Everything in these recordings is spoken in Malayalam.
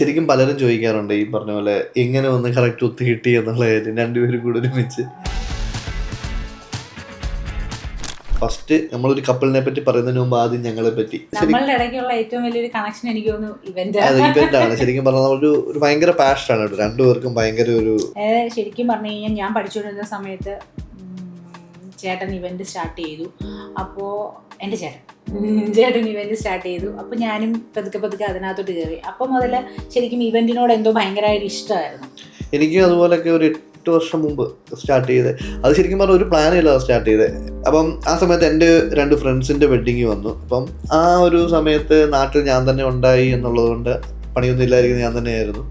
ശരിക്കും പലരും ചോദിക്കാറുണ്ട് ഈ പറഞ്ഞ പോലെ എങ്ങനെ ഒന്ന് കറക്റ്റ് ഒത്തു കിട്ടി എന്നുള്ള കാര്യം രണ്ടുപേരും കൂടെ ഒരുമിച്ച്. ഫസ്റ്റ് നമ്മളൊരു കപ്പിളിനെ പറ്റി പറയുന്നതിന് മുമ്പ് ആദ്യം ഞങ്ങളെ പറ്റി. നമ്മളുടെ ഇടയ്ക്കുള്ള ഏറ്റവും വലിയൊരു കണക്ഷൻ എനിക്ക് തോന്നുന്നു ഇവന്റ് ആണ്. ശരിക്കും പറഞ്ഞാൽ ഒരു ഭയങ്കര പാഷനാണ് രണ്ടുപേർക്കും. ഭയങ്കര ഒരു ശരിക്കും പറഞ്ഞു കഴിഞ്ഞാൽ ഞാൻ പഠിച്ചുകൊണ്ടിരുന്ന സമയത്ത് ചേട്ടൻ ഇവന്റ് സ്റ്റാർട്ട് ചെയ്തു. അപ്പോൾ എൻ്റെ ചേട്ടൻ ഇവന്റ് സ്റ്റാർട്ട് ചെയ്തു. അപ്പോൾ ഞാനും പതുക്കെ അതിനകത്തോട്ട് കയറി. അപ്പോൾ മുതൽ ശരിക്കും ഇവന്റിനോട് എന്തോ ഭയങ്കരമായിട്ട് ഇഷ്ടമായിരുന്നു. എനിക്കും അതുപോലൊക്കെ ഒരു 8 വർഷം മുമ്പ് സ്റ്റാർട്ട് ചെയ്തത്. അത് ശരിക്കും പറഞ്ഞാൽ ഒരു പ്ലാനില്ല സ്റ്റാർട്ട് ചെയ്തത്. അപ്പം ആ സമയത്ത് എൻ്റെ 2 ഫ്രണ്ട്സിൻ്റെ വെഡ്ഡിങ് വന്നു. അപ്പം ആ ഒരു സമയത്ത് നാട്ടിൽ ഞാൻ തന്നെ ഉണ്ടായി എന്നുള്ളത് കൊണ്ട് പണിയൊന്നും ഇല്ലായിരിക്കുന്നത് ഞാൻ തന്നെയായിരുന്നു.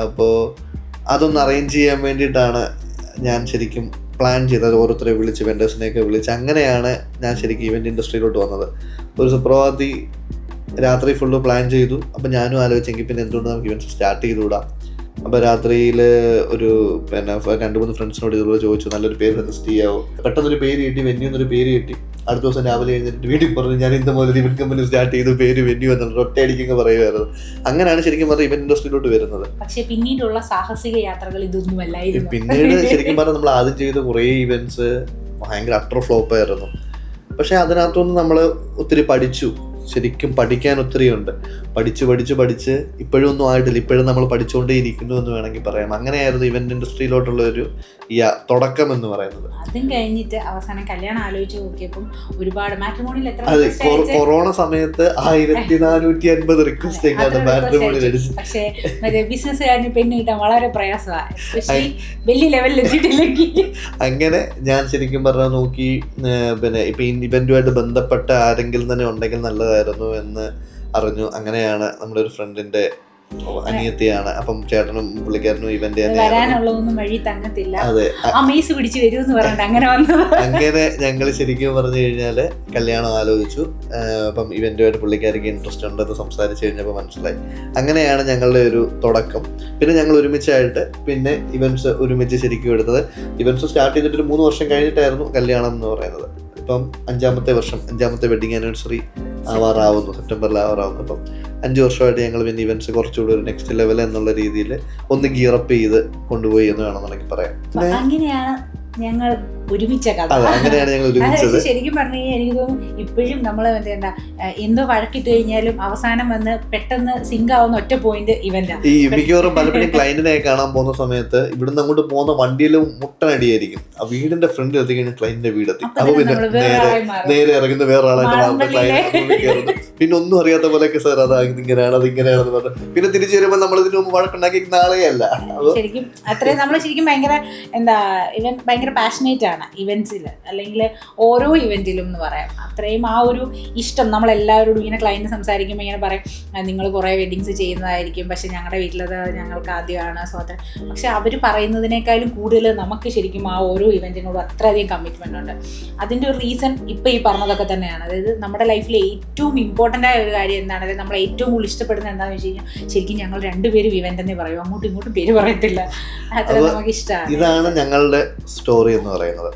അപ്പോൾ അതൊന്ന് അറേഞ്ച് ചെയ്യാൻ വേണ്ടിയിട്ടാണ് ഞാൻ ശരിക്കും പ്ലാൻ ചെയ്തത്. ഓരോരുത്തരെ വിളിച്ച് വെൻഡേഴ്സിനെയൊക്കെ വിളിച്ച് അങ്ങനെയാണ് ഞാൻ ശരിക്കും ഇവൻ്റ് ഇൻഡസ്ട്രിയിലോട്ട് വന്നത്. ഒരു സുപ്രഭാതി രാത്രി ഫുള്ള് പ്ലാൻ ചെയ്തു. അപ്പം ഞാനും ആലോചിച്ചെങ്കിൽ പിന്നെ എന്തുകൊണ്ട് നമുക്ക് ഇവൻറ്റ്സ് സ്റ്റാർട്ട് ചെയ്തുകൂടാം. അപ്പോൾ രാത്രിയിൽ ഒരു 2-3 ഫ്രണ്ട്സിനോട് ഇതുപോലെ ചോദിച്ചു നല്ലൊരു പേര് സജസ്റ്റ് ചെയ്യാവോ. പെട്ടെന്നൊരു പേര് കിട്ടി, വെന്യൂ എന്നൊരു പേര് കിട്ടി. അടുത്ത ദിവസം രാവിലെ എഴുന്നേറ്റ് വീട്ടിൽ പറഞ്ഞു ഞാൻ ഇന്ന് മുതൽ ഇവന്റ് കമ്പനി സ്റ്റാർട്ട് ചെയ്തു, പേര് വെന്യൂ എന്നുള്ള ഒറ്റയടിക്കൊക്കെ പറയുമായിരുന്നു. അങ്ങനെയാണ് ശരിക്കും പറഞ്ഞാൽ ഇവന്റ് ഇൻഡസ്ട്രിയിലോട്ട് വരുന്നത്. പക്ഷേ പിന്നീടുള്ള സാഹസിക യാത്രകൾ ഇതൊന്നുമല്ലായിരുന്നു. പിന്നീട് ശരിക്കും പറഞ്ഞാൽ നമ്മൾ ആദ്യം ചെയ്ത കുറേ ഇവന്റ്സ് ഭയങ്കര അട്ടർ ഫ്ലോപ്പ് ആയിരുന്നു. പക്ഷെ അതിനകത്തുനിന്ന് നമ്മൾ ഒത്തിരി പഠിച്ചു. ശരിക്കും പഠിക്കാൻ ഒത്തിരി ഉണ്ട്. പഠിച്ച് ഇപ്പോഴും ഒന്നും ആയിട്ടില്ല. ഇപ്പോഴും നമ്മൾ പഠിച്ചുകൊണ്ടേ ഇരിക്കുന്നു എന്ന് വേണമെങ്കിൽ പറയാം. അങ്ങനെയായിരുന്നു ഇവന്റ് ഇൻഡസ്ട്രിയിലോട്ടുള്ള ഒരു തുടക്കം എന്ന് പറയുന്നത്. അതും കഴിഞ്ഞിട്ട് അവസാനം കല്യാണം ആലോചിച്ച് നോക്കിയപ്പം ഒരുപാട് മാട്രിമോണിയിൽ അതെ, കൊറോണ സമയത്ത് 1450 റിക്വസ്റ്റ് മാട്രിമോണിയിൽ അടിച്ചു. പക്ഷേ ബിസിനസ്സുകാരന് പെണ്ണ് കിട്ടാൻ വളരെ പ്രയാസമാണ്, വലിയ ലെവലിൽ എത്തിയിട്ടില്ലെങ്കിൽ. അങ്ങനെ ഞാൻ ശരിക്കും പറഞ്ഞാൽ നോക്കി, പിന്നെ ഇപ്പൊ ഇവന്റുമായിട്ട് ബന്ധപ്പെട്ട ആരെങ്കിലും തന്നെ ഉണ്ടെങ്കിൽ നല്ലതായിരുന്നു എന്ന് അറിഞ്ഞു. അങ്ങനെയാണ് നമ്മുടെ ഒരു ഫ്രണ്ടിന്റെ അനിയത്തിയാണ്. അപ്പം ചേട്ടനും പുള്ളിക്കാരനും ഇവന്റ് വരാനുള്ളതൊന്നും വഴി തങ്ങത്തില്ല. അതെ, അമേസ് പിടിച്ച് വരുമെന്ന് പറഞ്ഞിട്ട് അങ്ങനെ വന്നത്. അങ്ങനെ ഞങ്ങൾ ശരിക്കും പറഞ്ഞു കഴിഞ്ഞാല് കല്യാണം ആലോചിച്ചു. അപ്പം ഇവന്റുമായിട്ട് പുള്ളിക്കാർക്ക് ഇൻട്രസ്റ്റ് ഉണ്ടെന്ന് സംസാരിച്ചു കഴിഞ്ഞപ്പോൾ മനസ്സിലായി. അങ്ങനെയാണ് ഞങ്ങളുടെ ഒരു തുടക്കം. പിന്നെ ഞങ്ങൾ ഒരുമിച്ചായിട്ട് പിന്നെ ഇവന്റ്സ് ഒരുമിച്ച് ശരിക്കും എടുത്തത്. ഇവന്റ്സ് സ്റ്റാർട്ട് ചെയ്തിട്ട് ഒരു 3 വർഷം കഴിഞ്ഞിട്ടായിരുന്നു കല്യാണം എന്ന് പറയുന്നത്. ഇപ്പം 5ാമത്തെ വെഡിങ് ആനിവേഴ്സറി ആവാറാവുന്നു, സെപ്റ്റംബറിൽ ആവാറാവുന്നു. അപ്പം 5 വർഷമായിട്ട് ഞങ്ങൾ പിന്നെ ഇവന്റ്സ് കുറച്ചുകൂടി ഒരു നെക്സ്റ്റ് ലെവൽ എന്നുള്ള രീതിയിൽ ഒന്ന് ഗിയറപ്പ് ചെയ്ത് കൊണ്ടുപോയി എന്ന് വേണമെന്നുണ്ടെങ്കിൽ പറയാം. അങ്ങനെയാണ് ഞങ്ങൾ ഒരുമിച്ച കഥ. അങ്ങനെയാണ് ഞങ്ങൾ ഒരുമിച്ചത്. ശരിക്കും പറഞ്ഞു കഴിഞ്ഞാൽ എനിക്ക് തോന്നുന്നു ഇപ്പോഴും നമ്മൾ എന്താ എന്തോ വഴക്കിട്ട് കഴിഞ്ഞാലും അവസാനം വന്ന് പെട്ടെന്ന് സിങ്ക് ആവുന്ന ഒറ്റ പോയിന്റ് ഇവന്റാ. ഈ മിക്കവാറും പലപ്പോഴും ക്ലയന്റിനെ കാണാൻ പോകുന്ന സമയത്ത് ഇവിടുന്ന് അങ്ങോട്ട് പോകുന്ന വണ്ടിയിലും മുട്ടനടിയായിരിക്കും. ആ വീടിന്റെ ഫ്രണ്ടിൽ എത്തിക്കഴിഞ്ഞാൽ ക്ലയന്റിന്റെ വീടെത്തി. അപ്പൊ പിന്നെ നേരെ ഇറങ്ങുന്ന വേറെ ആളായിട്ട് ക്ലയന്റ് പിന്നെ ഒന്നും അറിയാത്ത പോലെയൊക്കെ സാർ അതിങ്ങനെയാണ് അതിങ്ങനെയാണെന്ന് പറഞ്ഞു. പിന്നെ തിരിച്ചു വരുമ്പോൾ നമ്മൾ ഇതിനു മുമ്പ് വഴക്കുണ്ടാക്കിയിരിക്കുന്ന ആളെയല്ല. ശരിക്കും അത്രയും നമ്മൾ ശരിക്കും ഭയങ്കര എന്താ ഇവൻ ഭയങ്കര പാഷനേറ്റ് ആണ് ഇവന്റ്സിൽ, അല്ലെങ്കിൽ ഓരോ ഇവന്റിലും എന്ന് പറയാം. അത്രയും ആ ഒരു ഇഷ്ടം നമ്മളെല്ലാവരോടും ഇങ്ങനെ ക്ലയൻറ്റ് സംസാരിക്കുമ്പോൾ ഇങ്ങനെ പറയും നിങ്ങൾ കുറേ വെഡിങ്സ് ചെയ്യുന്നതായിരിക്കും, പക്ഷെ ഞങ്ങളുടെ വീട്ടിലത് ഞങ്ങൾക്ക് ആദ്യമാണ് സ്വാതന്ത്ര്യം. പക്ഷെ അവർ പറയുന്നതിനേക്കാളും കൂടുതൽ നമുക്ക് ശരിക്കും ആ ഓരോ ഇവന്റിനോടും അത്രയധികം കമ്മിറ്റ്മെൻ്റ് ഉണ്ട്. അതിൻ്റെ ഒരു റീസൺ ഇപ്പോൾ ഈ പറഞ്ഞതൊക്കെ തന്നെയാണ്. അതായത് നമ്മുടെ ലൈഫിൽ ഏറ്റവും ഇമ്പോർട്ടൻ്റ് ആയ ഒരു കാര്യം എന്താണ്, അതായത് നമ്മൾ ഏറ്റവും കൂടുതൽ ഇഷ്ടപ്പെടുന്നത് എന്താണെന്ന് വെച്ച് കഴിഞ്ഞാൽ ശരിക്കും ഞങ്ങൾ 2 പേരും ഇവന്റ് എന്നേ പറയും, അങ്ങോട്ടും ഇങ്ങോട്ടും പേര് പറയത്തില്ല. അത്ര നമുക്ക് ഇഷ്ടമാണ്. ഇതാണ് ഞങ്ങളുടെ സ്റ്റോറി എന്ന് പറയുന്നത്.